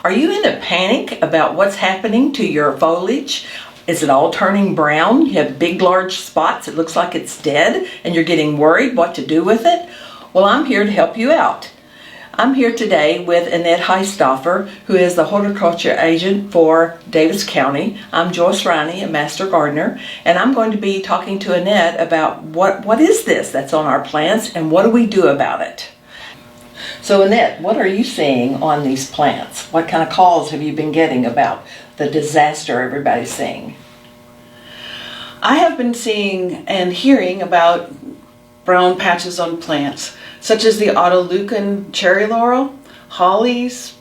Are you in a panic about what's happening to your foliage? Is it all turning brown? You have big, large spots. It looks like it's dead, and you're getting worried what to do with it? Well, I'm here to help you out. I'm here today with Annette Heistoffer, who is the horticulture agent for Davis County. I'm Joyce Riney, a master gardener, and I'm going to be talking to Annette about what is this that's on our plants and what do we do about it. So Annette, what are you seeing on these plants? What kind of calls have you been getting about the disaster everybody's seeing? I have been seeing and hearing about brown patches on plants, such as the autoleucon cherry laurel, hollies,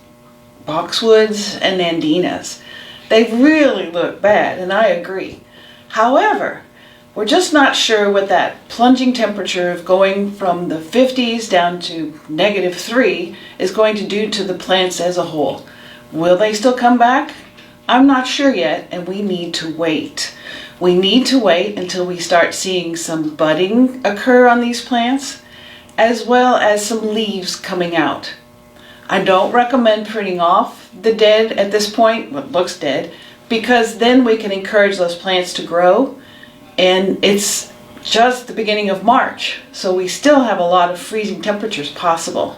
boxwoods, and nandinas. They really look bad, and I agree. However, we're just not sure what that plunging temperature of going from the 50s down to -3 is going to do to the plants as a whole. Will they still come back? I'm not sure yet, and we need to wait. We need to wait until we start seeing some budding occur on these plants, as well as some leaves coming out. I don't recommend pruning off the dead at this point, what looks dead, because then we can encourage those plants to grow. And it's just the beginning of March, so we still have a lot of freezing temperatures possible.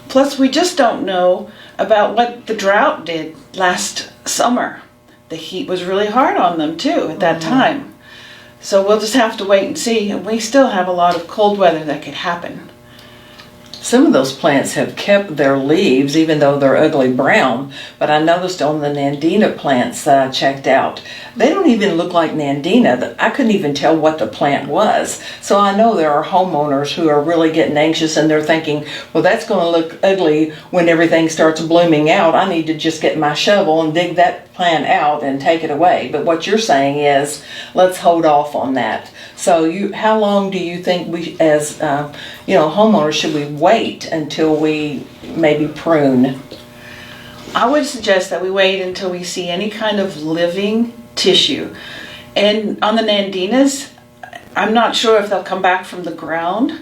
Plus, we just don't know about what the drought did last summer. The heat was really hard on them too at that time. So we'll just have to wait and see, and we still have a lot of cold weather that could happen. Some of those plants have kept their leaves even though they're ugly brown, but I noticed on the nandina plants that I checked out, they don't even look like nandina. I couldn't even tell what the plant was. So I know there are homeowners who are really getting anxious and they're thinking, well, that's going to look ugly when everything starts blooming out. I need to just get my shovel and dig that plant out and take it away. But what you're saying is, let's hold off on that. So how long do you think we, as homeowners, should we wait until we maybe prune? I would suggest that we wait until we see any kind of living tissue. And on the nandinas, I'm not sure if they'll come back from the ground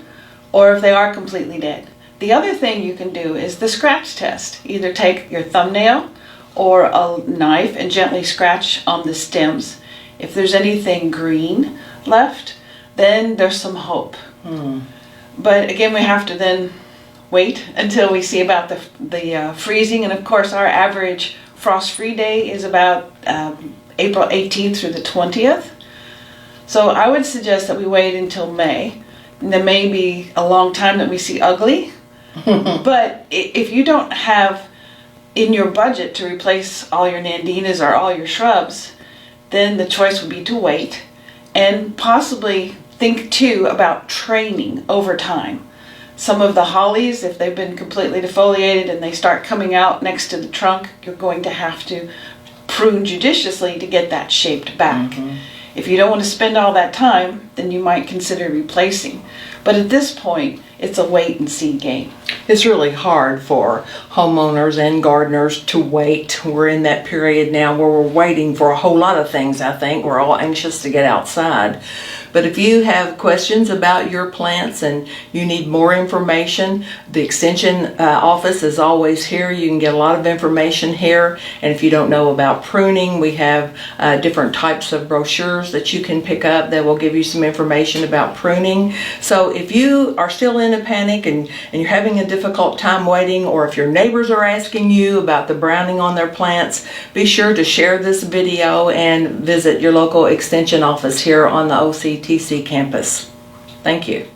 or if they are completely dead. The other thing you can do is the scratch test. Either take your thumbnail or a knife and gently scratch on the stems. If there's anything green left, then there's some hope. But again, we have to then wait until we see about the freezing, and of course our average frost-free day is about April 18th through the 20th. So I would suggest that we wait until May. And there may be a long time that we see ugly, but if you don't have in your budget to replace all your nandinas or all your shrubs, then the choice would be to wait and possibly think too about training over time. Some of the hollies, if they've been completely defoliated and they start coming out next to the trunk, you're going to have to prune judiciously to get that shaped back. If you don't want to spend all that time, then you might consider replacing. But at this point, it's a wait and see game. It's really hard for homeowners and gardeners to wait. We're in that period now where we're waiting for a whole lot of things, I think. We're all anxious to get outside. But if you have questions about your plants and you need more information, the Extension office is always here. You can get a lot of information here. And if you don't know about pruning, we have different types of brochures that you can pick up that will give you some information about pruning. So if you are still in a panic and you're having a difficult time waiting, or if your neighbors are asking you about the browning on their plants, be sure to share this video and visit your local Extension office here on the OCTC campus. Thank you.